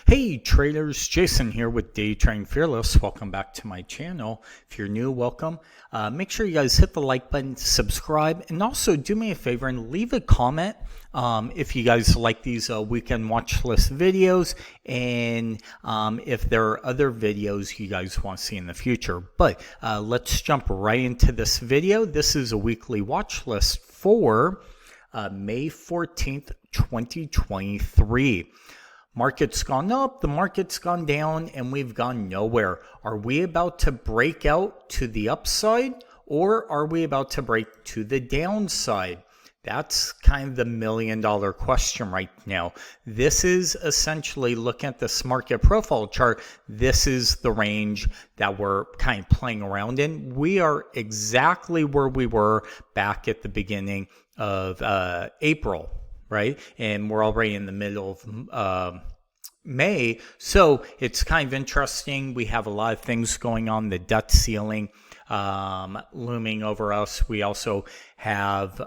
Hey traders, Jason here with Daytrading Fearless. Welcome back to my channel. If you're new, welcome. Make sure you guys hit the like button, subscribe, and also do me a favor and leave a comment if you guys like these weekend watch list videos, and if there are other videos you guys want to see in the future. But let's jump right into this video. This is a weekly watch list for May 14th, 2023. Market's gone up, the market's gone down, and we've gone nowhere. Are we about to break out to the upside, or are we about to break to the downside? That's kind of the million-dollar question right now. This is essentially, looking at this market profile chart, this is the range that we're kind of playing around in. We are exactly where we were back at the beginning of April. Right? And we're already in the middle of May. So it's kind of interesting. We have a lot of things going on. The debt ceiling looming over us. We also have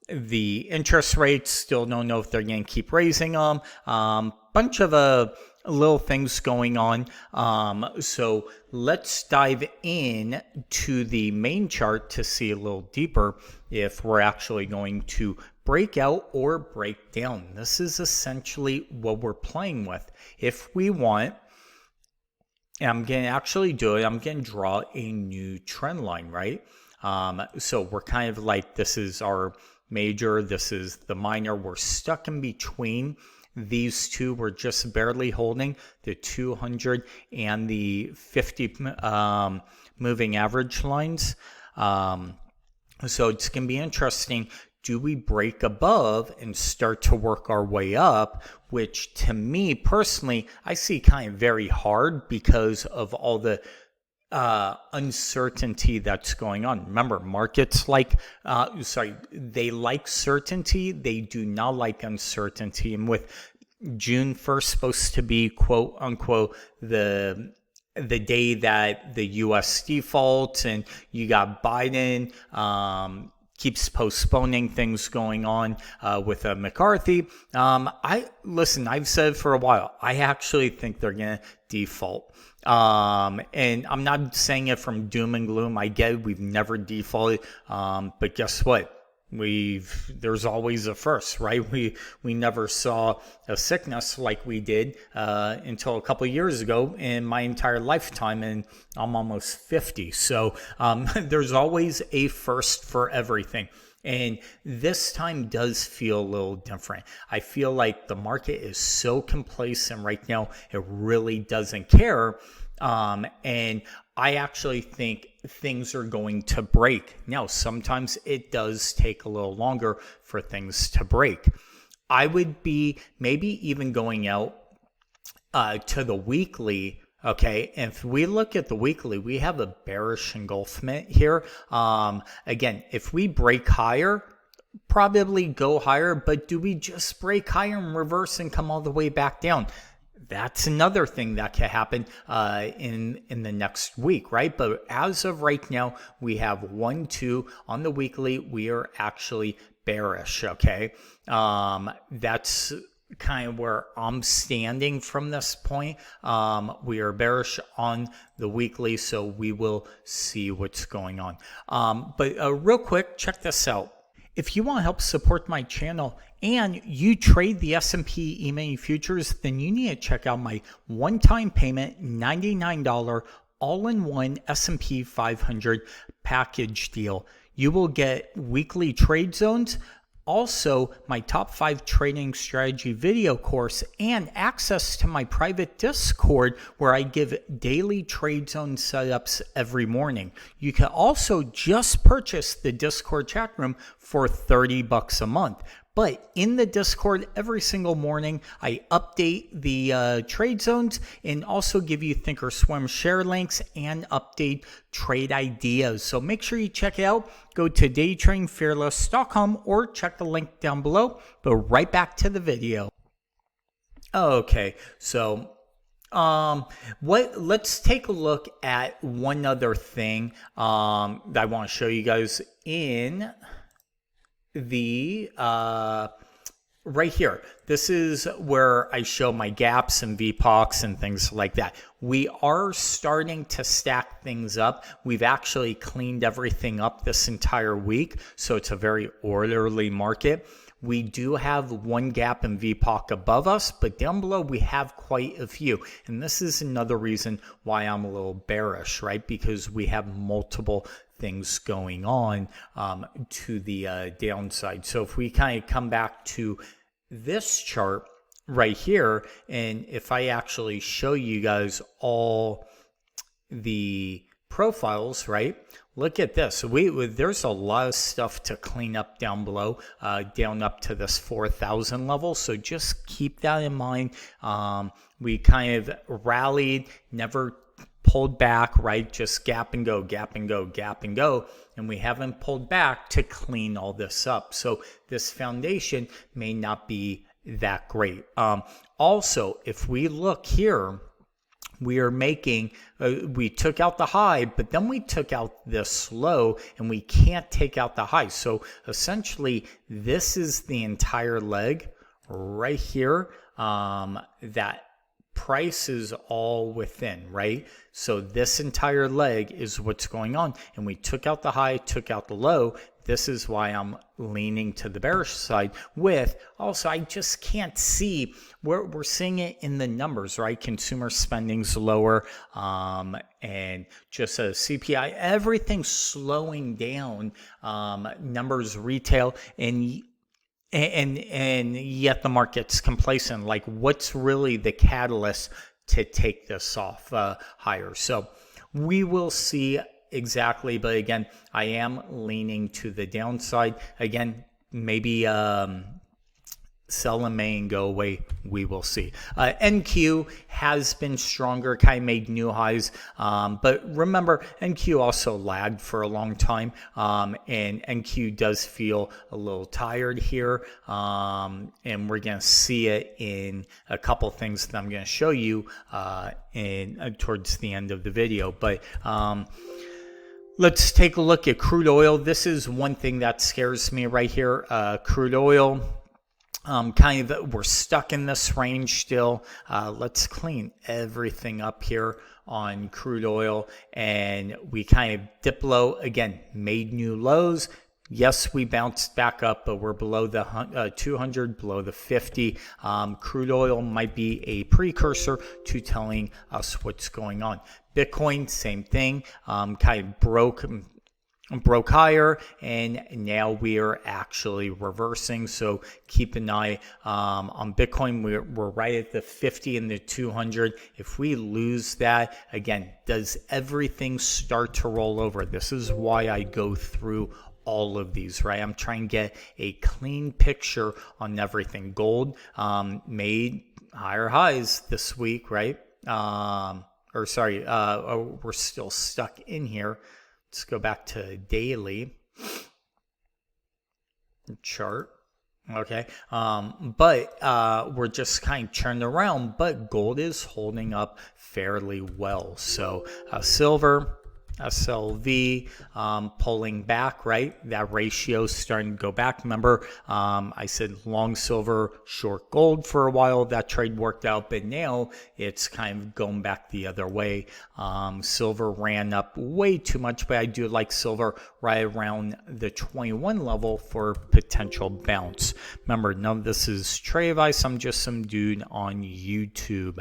the interest rates. Still don't know if they're going to keep raising them. Bunch of little things going on. So let's dive in to the main chart to see a little deeper if we're actually going to break out or break down. This is essentially what we're playing with. If we want, and I'm going to actually do it, I'm going to draw a new trend line, right? So we're kind of like, this is our major, this is the minor. We're stuck in between these two. We're just barely holding the 200 and the 50 moving average lines. So it's going to be interesting. Do we break above and start to work our way up, which to me personally, I see kind of very hard because of all the uncertainty that's going on. Remember, markets they like certainty. They do not like uncertainty. And with June 1st supposed to be quote unquote the day that the US defaults, and you got Biden keeps postponing things going on with McCarthy. I've said for a while, I actually think they're going to default. And I'm not saying it from doom and gloom. I get it, we've never defaulted. But guess what? There's always a first, right? We never saw a sickness like we did until a couple of years ago in my entire lifetime, and I'm almost 50. So there's always a first for everything. And this time does feel a little different. I feel like the market is so complacent right now, it really doesn't care. And I actually think things are going to break. Now, sometimes it does take a little longer for things to break. I would be maybe even going out to the weekly. Okay, and if we look at the weekly, we have a bearish engulfment here. Again, if we break higher, probably go higher, but do we just break higher and reverse and come all the way back down? That's another thing that can happen in the next week, right? But as of right now, we have 1, 2 on the weekly. We are actually bearish, okay? That's kind of where I'm standing from this point. We are bearish on the weekly, so we will see what's going on. But real quick, check this out. If you want to help support my channel and you trade the S&P E-mini futures, then you need to check out my one-time payment, $99 all-in-one S&P 500 package deal. You will get weekly trade zones, also my top 5 trading strategy video course, and access to my private Discord where I give daily trade zone setups every morning. You can also just purchase the Discord chat room for $30 a month. But in the Discord every single morning, I update the trade zones and also give you Thinkorswim share links and update trade ideas. So make sure you check it out. Go to daytradingfearless.com or check the link down below. But right back to the video. Okay, so let's take a look at one other thing that I want to show you guys in the right here, this is where I show my gaps and VPOCs and things like that. We are starting to stack things up. We've actually cleaned everything up this entire week, so it's a very orderly market. We do have one gap in VPOC above us, but down below we have quite a few. And this is another reason why I'm a little bearish, right? Because we have multiple things going on to the downside. So if we kind of come back to this chart right here, and if I actually show you guys all the profiles, right? Look at this. There's a lot of stuff to clean up down below, down up to this 4,000 level. So just keep that in mind. We kind of rallied, never pulled back, right? Just gap and go, gap and go, gap and go. And we haven't pulled back to clean all this up. So this foundation may not be that great. Also, if we look here, we are making, we took out the high, but then we took out this low, and we can't take out the high. So essentially, this is the entire leg right here that price is all within, right? So this entire leg is what's going on, and we took out the high, took out the low. This is why I'm leaning to the bearish side. With also, I just can't see, we're seeing it in the numbers, right? Consumer spending's lower, and just a CPI, everything's slowing down. Numbers, retail, and yet the market's complacent. Like, what's really the catalyst to take this off higher? So we will see exactly, but again, I am leaning to the downside. Again, maybe sell in May and go away. We will see. NQ has been stronger, kind of made new highs, but remember, NQ also lagged for a long time, and NQ does feel a little tired here, and we're going to see it in a couple things that I'm going to show you towards the end of the video. But let's take a look at crude oil. This is one thing that scares me right here. Crude oil, kind of, we're stuck in this range still. Let's clean everything up here on crude oil. And we kind of dip low. Again, made new lows. Yes, we bounced back up, but we're below the 200, below the 50. Crude oil might be a precursor to telling us what's going on. Bitcoin, same thing, kind of broke higher, and now we are actually reversing. So keep an eye on Bitcoin. We're right at the 50 and the 200. If we lose that, again, does everything start to roll over? This is why I go through all of these, right? I'm trying to get a clean picture on everything. Gold made higher highs this week, right? We're still stuck in here. Let's go back to daily chart. Okay. But we're just kind of turned around, but gold is holding up fairly well. So silver, SLV, pulling back, right? That ratio is starting to go back. Remember, I said long silver, short gold for a while. That trade worked out, but now it's kind of going back the other way. Silver ran up way too much, but I do like silver right around the 21 level for potential bounce. Remember, none of this is trade advice. I'm just some dude on YouTube.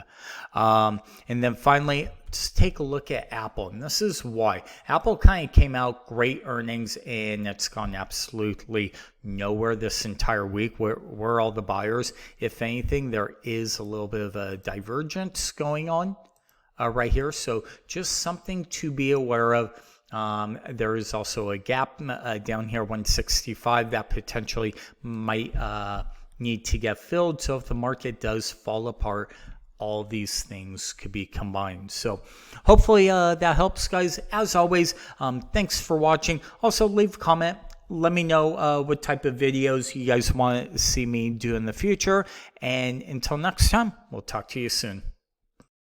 And then finally, let's take a look at Apple. And this is why. Apple kind of came out great earnings, and it's gone absolutely nowhere this entire week. Where are all the buyers? If anything, there is a little bit of a divergence going on right here. So just something to be aware of. There is also a gap down here, 165, that potentially might need to get filled. So if the market does fall apart, all these things could be combined. So hopefully that helps, guys. As always, thanks for watching. Also, leave a comment. Let me know what type of videos you guys want to see me do in the future. And until next time, we'll talk to you soon.